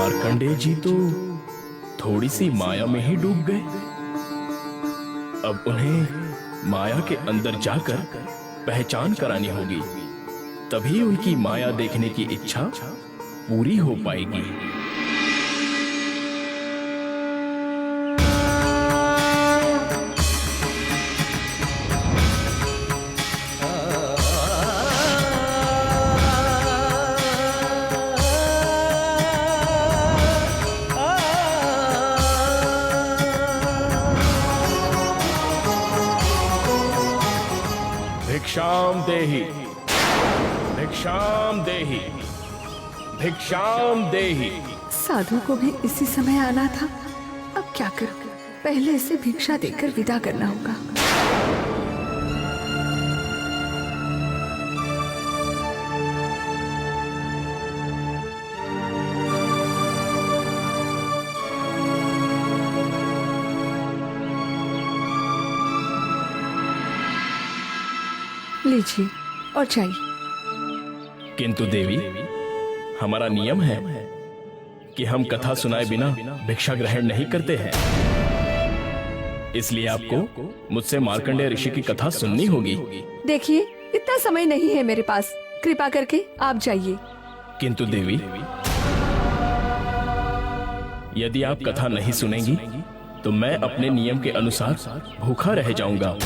मार्कंडेय जी तो थोड़ी सी माया में ही डूब गए। अब उन्हें माया के अंदर जाकर पहचान करानी होगी, तभी उनकी माया देखने की इच्छा पूरी हो पाएगी। भिक्षाम देहि, भिक्षाम देहि, भिक्षाम देहि। साधु को भी इसी समय आना था। अब क्या करूं? पहले इसे भिक्षा देकर विदा करना होगा। लीजिए और जाइए। किंतु देवी, हमारा नियम है कि हम कथा सुनाए बिना भिक्षा ग्रहण नहीं करते हैं, इसलिए आपको मुझसे मार्कंडेय ऋषि की कथा सुननी होगी। देखिए, इतना समय नहीं है मेरे पास, कृपा करके आप जाइए। किंतु देवी, यदि आप कथा नहीं सुनेंगी तो मैं अपने नियम के अनुसार भूखा रह जाऊंगा,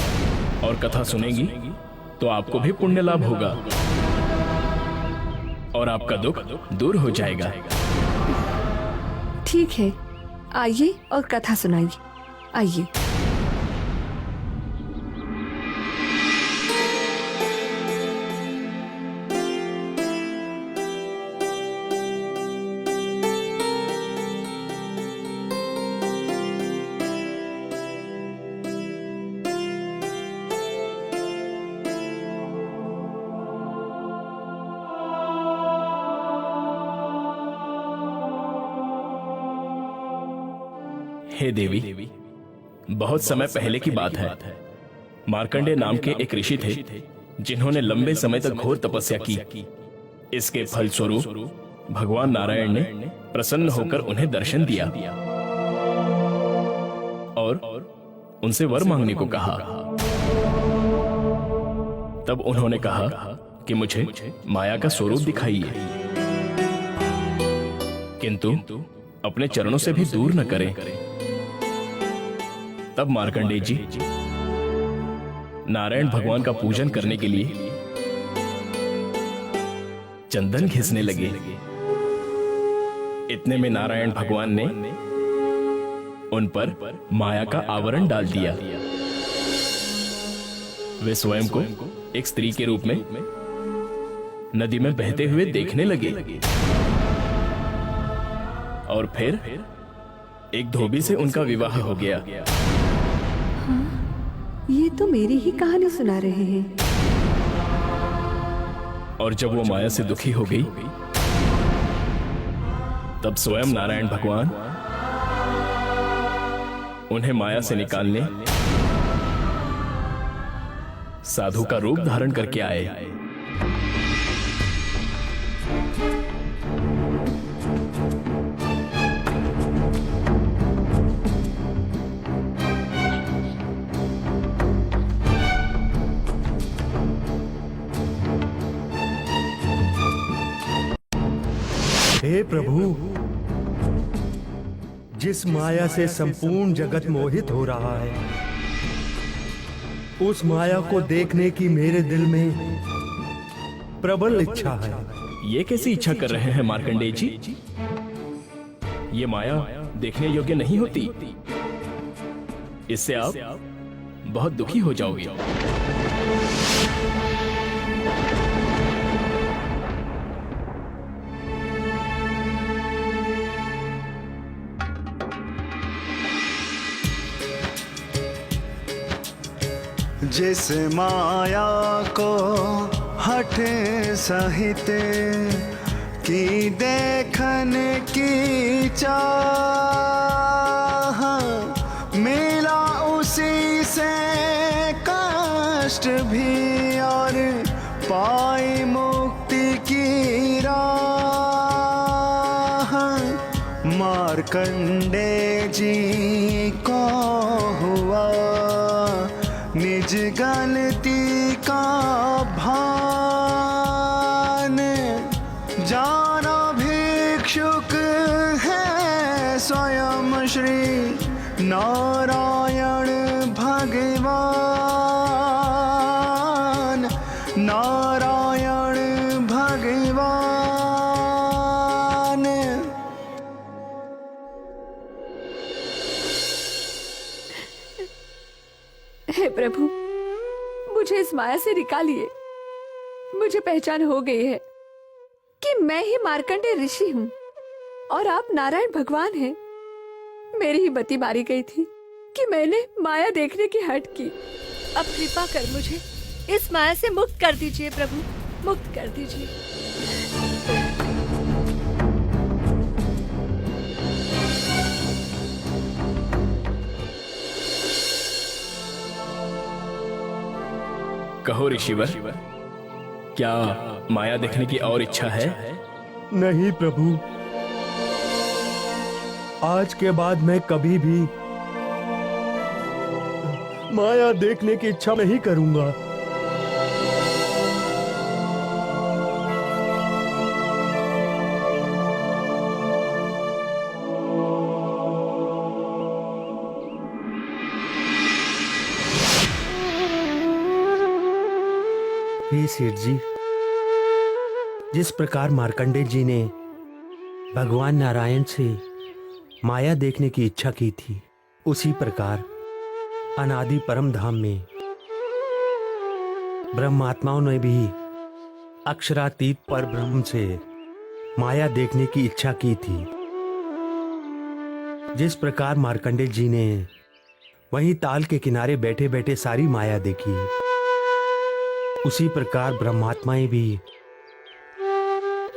और कथा सुनेंगी तो आपको भी पुण्य लाभ होगा और आपका दुख दूर हो जाएगा। ठीक है, आइए और कथा सुनाइए। आइए। हे देवी, बहुत समय पहले की बात है। मार्कंडेय नाम के एक ऋषि थे जिन्होंने लंबे समय तक घोर तपस्या की। इसके फलस्वरूप भगवान नारायण ने प्रसन्न होकर उन्हें दर्शन दिया और उनसे वर मांगने को कहा। तब उन्होंने कहा कि मुझे माया का स्वरूप दिखाइए, किंतु अपने चरणों से भी दूर न करें। तब मार्कंडेय जी नारायण भगवान का पूजन करने के लिए चंदन घिसने लगे। इतने में नारायण भगवान ने उन पर माया का आवरण डाल दिया। वे स्वयं को एक स्त्री के रूप में नदी में बहते हुए देखने लगे और फिर एक धोबी से उनका विवाह हो गया। ये तो मेरी ही कहानी सुना रहे हैं। और जब वो माया से दुखी हो गई, तब स्वयं नारायण भगवान उन्हें माया से निकालने साधु का रूप धारण करके आए। हे प्रभु, जिस माया से संपूर्ण जगत मोहित हो रहा है, उस माया को देखने की मेरे दिल में प्रबल इच्छा है। ये कैसी इच्छा कर रहे हैं मार्कंडेय जी? ये माया देखने योग्य नहीं होती, इससे आप बहुत दुखी हो जाओगे। जिस माया को हठे सहित की देखने की चाह, मिला उसी से कष्ट भी और पाई मुक्ति की राह। मार्कंडे जी को हुआ निज गलती का भान, जाना भिक्षुक है स्वयं श्री नारायण भगवान, नारायण भगवान। हे प्रभु, मुझे इस माया से निकालिए। मुझे पहचान हो गई है कि मैं ही मार्कंडेय ऋषि हूँ और आप नारायण भगवान हैं। मेरी ही बत्ती मारी गई थी कि मैंने माया देखने की हट की। अब कृपा कर मुझे इस माया से मुक्त कर दीजिए प्रभु, मुक्त कर दीजिए। कहो ऋषिवर, क्या माया देखने की और इच्छा है? नहीं प्रभु, आज के बाद मैं कभी भी माया देखने की इच्छा नहीं करूंगा। हे सेठ जी, जिस प्रकार मार्कंडेय जी ने भगवान नारायण से माया देखने की इच्छा की थी, उसी प्रकार अनादि परम धाम में ब्रह्मात्माओं ने भी अक्षरातीत पर ब्रह्म से माया देखने की इच्छा की थी। जिस प्रकार मार्कंडेय जी ने वहीं ताल के किनारे बैठे बैठे सारी माया देखी, उसी प्रकार ब्रह्मात्माएं भी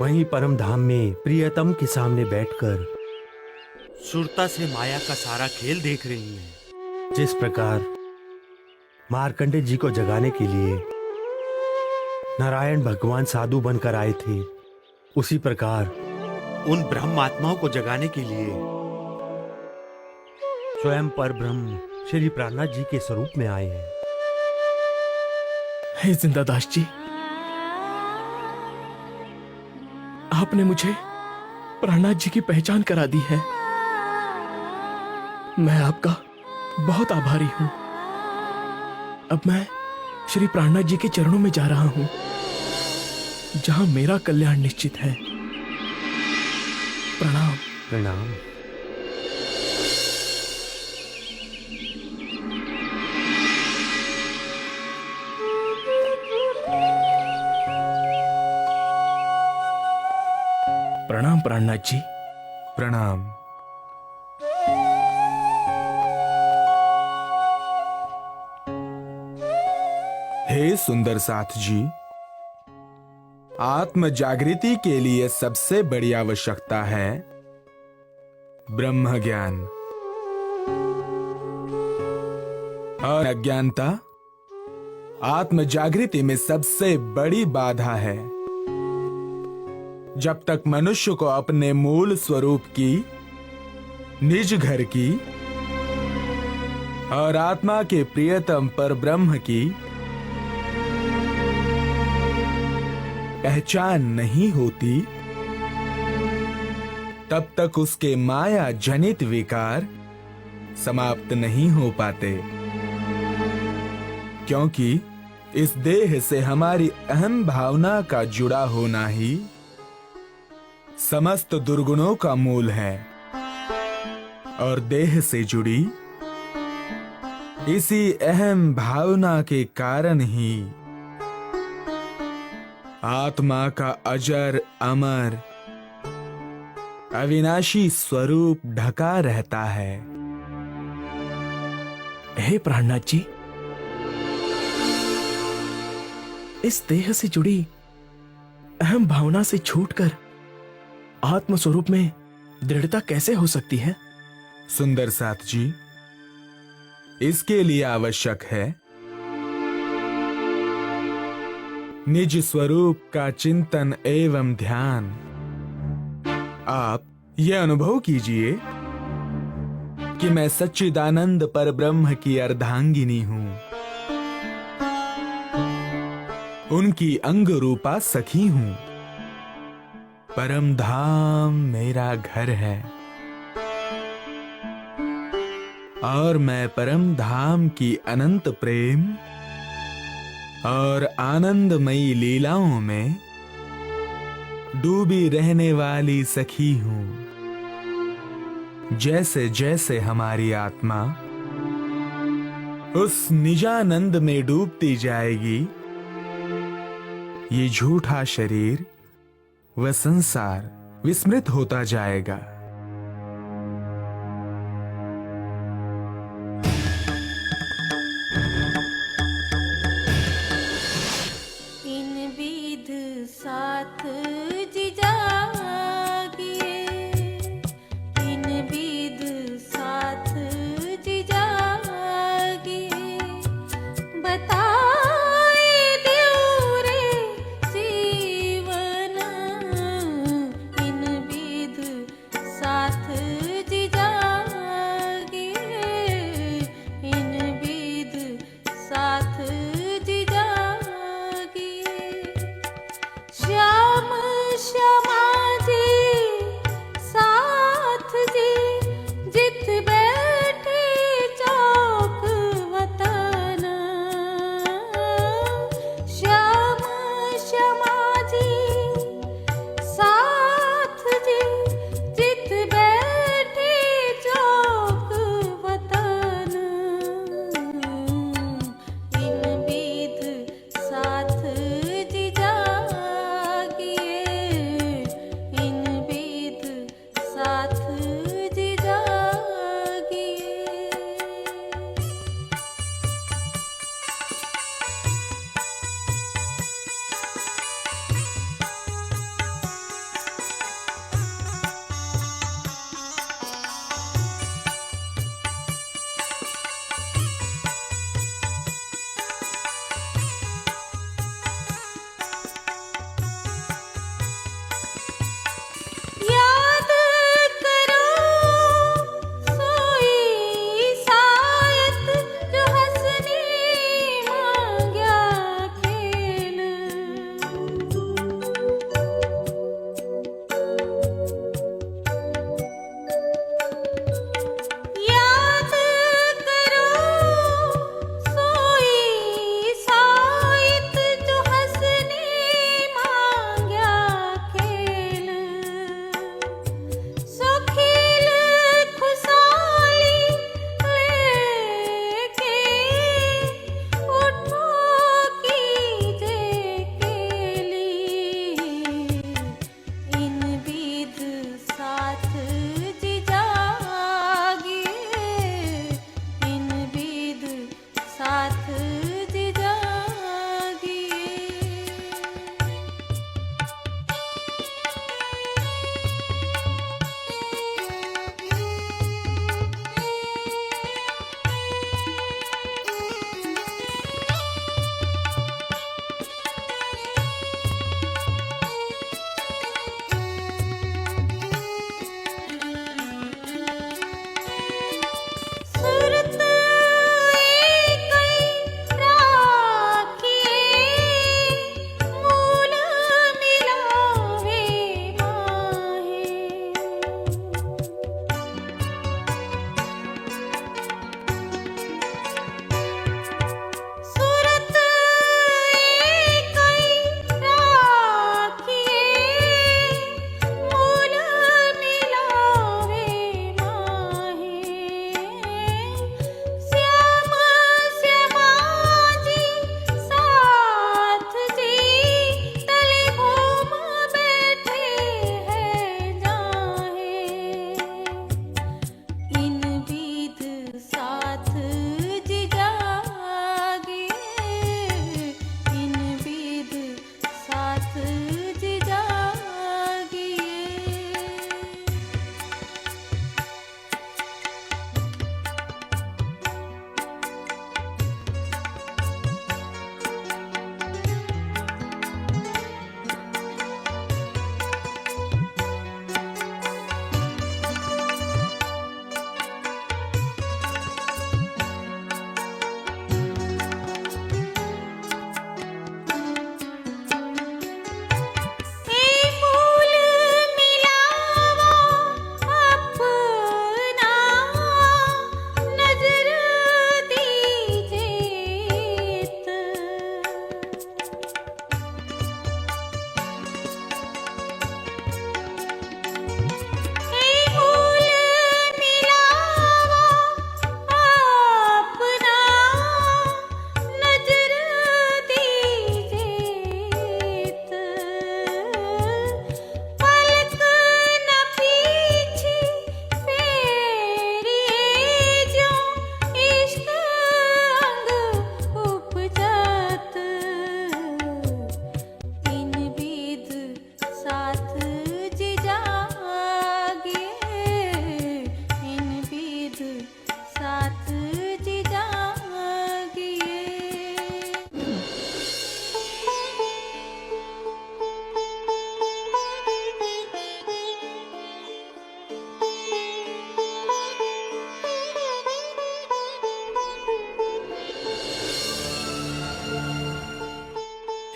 वहीं परम धाम में प्रियतम के सामने बैठकर सुरता से माया का सारा खेल देख रही हैं। जिस प्रकार मार्कंडेय जी को जगाने के लिए नारायण भगवान साधु बनकर आए थे, उसी प्रकार उन ब्रह्म आत्माओं को जगाने के लिए स्वयं पर ब्रह्म श्री प्राणनाथ जी के स्वरूप में आए हैं। हे जिंदादास जी, आपने मुझे प्राणनाथ जी की पहचान करा दी है। मैं आपका बहुत आभारी हूं। अब मैं श्री प्राणनाथ जी के चरणों में जा रहा हूं, जहां मेरा कल्याण निश्चित है। प्रणाम। प्रणाम। प्रणाम प्राणनाथ जी। प्रणाम। हे सुंदर साथ जी, आत्म जागृति के लिए सबसे बड़ी आवश्यकता है ब्रह्म ज्ञान, और अज्ञानता आत्म जागृति में सबसे बड़ी बाधा है। जब तक मनुष्य को अपने मूल स्वरूप की, निज घर की और आत्मा के प्रियतम पर ब्रह्म की पहचान नहीं होती, तब तक उसके माया जनित विकार समाप्त नहीं हो पाते। क्योंकि इस देह से हमारी अहम भावना का जुड़ा होना ही समस्त दुर्गुणों का मूल है, और देह से जुड़ी इसी अहम भावना के कारण ही आत्मा का अजर अमर अविनाशी स्वरूप ढका रहता है। हे प्राणनाथ जी, इस देह से जुड़ी अहम भावना से छूटकर आत्म स्वरूप में दृढ़ता कैसे हो सकती है? सुंदर साथ जी, इसके लिए आवश्यक है निज स्वरूप का चिंतन एवं ध्यान। आप यह अनुभव कीजिए कि मैं सच्चिदानंद पर ब्रह्म की अर्धांगिनी हूं, उनकी अंग रूपा सखी हूं। परम धाम मेरा घर है और मैं परम धाम की अनंत प्रेम और आनंदमयी लीलाओं में डूबी रहने वाली सखी हूं। जैसे जैसे हमारी आत्मा उस निजानंद में डूबती जाएगी, ये झूठा शरीर व संसार विस्मृत होता जाएगा। इन विध साथ जिजागिए, इन विध साथ जिजागिए, बताए देऊ रे जीवन, इन विध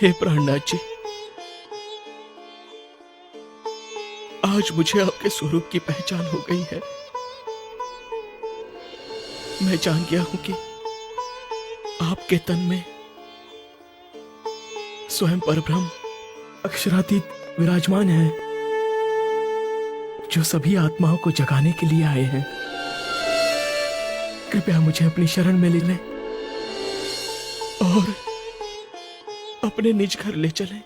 हे प्राणनाथ जी, आज मुझे आपके स्वरूप की पहचान हो गई है। मैं जान गया हूं कि आपके तन में स्वयं परब्रह्म अक्षरातीत विराजमान है, जो सभी आत्माओं को जगाने के लिए आए हैं। कृपया मुझे अपनी शरण में ले लें और अपने निज घर ले चलें।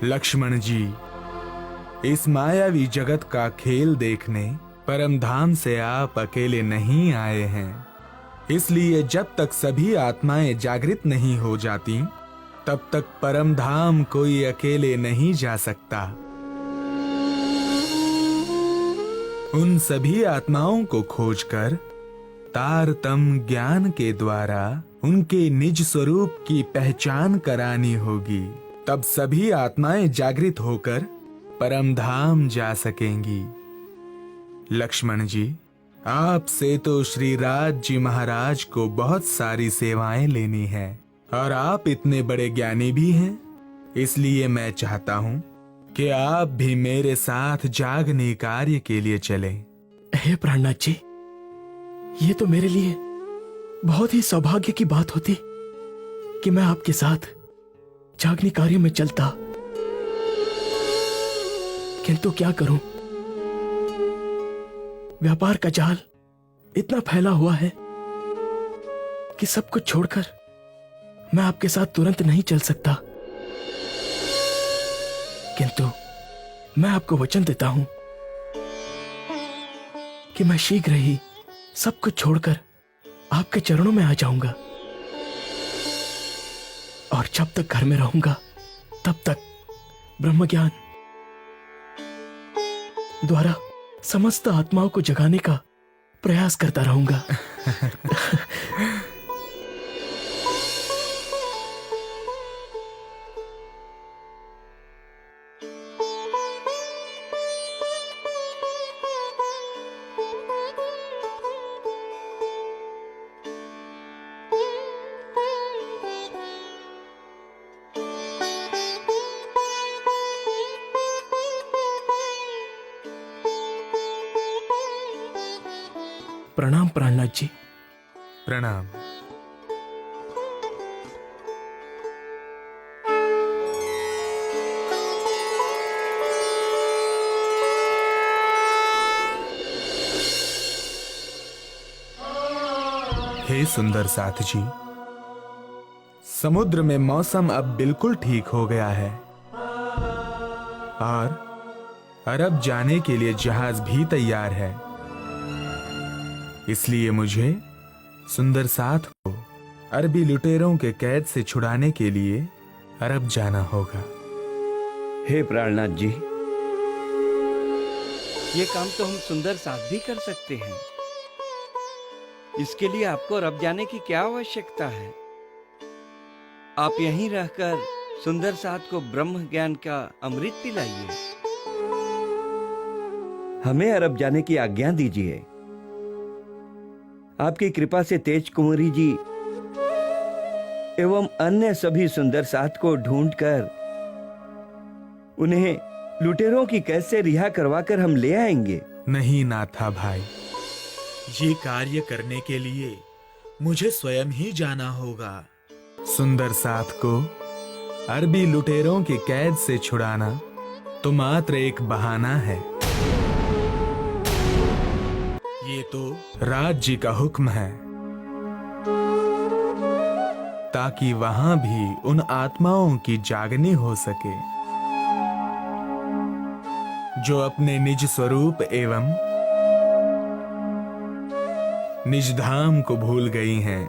लक्ष्मण जी, इस मायावी जगत का खेल देखने परम धाम से आप अकेले नहीं आए हैं। इसलिए जब तक सभी आत्माएं जागृत नहीं हो जाती, तब तक परम धाम कोई अकेले नहीं जा सकता। उन सभी आत्माओं को खोजकर तारतम्य ज्ञान के द्वारा उनके निज स्वरूप की पहचान करानी होगी। तब सभी आत्माएं जागृत होकर परम धाम जा सकेंगी। लक्ष्मण जी, आपसे तो श्री राज जी महाराज को बहुत सारी सेवाएं लेनी है और आप इतने बड़े ज्ञानी भी हैं। इसलिए मैं चाहता हूं कि आप भी मेरे साथ जागने कार्य के लिए चलें। हे प्राणनाथ जी, ये तो मेरे लिए बहुत ही सौभाग्य की बात होती कि मैं आपके साथ जागने कार्य में चलता, किंतु क्या करूं, व्यापार का जाल इतना फैला हुआ है कि सब कुछ छोड़कर मैं आपके साथ तुरंत नहीं चल सकता। किंतु मैं आपको वचन देता हूं कि मैं शीघ्र ही सब कुछ छोड़कर आपके चरणों में आ जाऊंगा और जब तक घर में रहूंगा तब तक ब्रह्म ज्ञान द्वारा समस्त आत्माओं को जगाने का प्रयास करता रहूंगा। प्रणाम प्राणनाथ जी। प्रणाम। हे सुंदर साथ जी, समुद्र में मौसम अब बिल्कुल ठीक हो गया है और अरब जाने के लिए जहाज भी तैयार है। इसलिए मुझे सुंदर साथ को अरबी लुटेरों के कैद से छुड़ाने के लिए अरब जाना होगा। हे प्राणनाथ जी, ये काम तो हम सुंदर साथ भी कर सकते हैं। इसके लिए आपको अरब जाने की क्या आवश्यकता है? आप यहीं रहकर सुंदर साथ को ब्रह्म ज्ञान का अमृत पिलाइए। हमें अरब जाने की आज्ञा दीजिए। आपकी कृपा से तेज कुंवरी जी एवं अन्य सभी सुंदर साथ को ढूंढकर उन्हें लुटेरों की कैद से रिहा करवाकर हम ले आएंगे। नहीं नाथा भाई, ये कार्य करने के लिए मुझे स्वयं ही जाना होगा। सुंदर साथ को अरबी लुटेरों की कैद से छुड़ाना तो मात्र एक बहाना है। ये तो राज जी का हुक्म है, ताकि वहां भी उन आत्माओं की जागनी हो सके जो अपने निज स्वरूप एवं निज धाम को भूल गई हैं।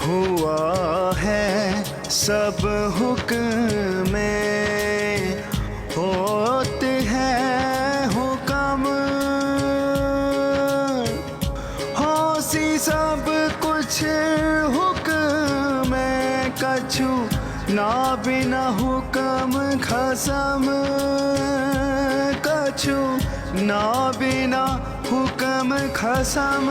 हुआ है सब हुक्म में होते हैं हुक्म, कसम कछु ना बिना हुक्म खसम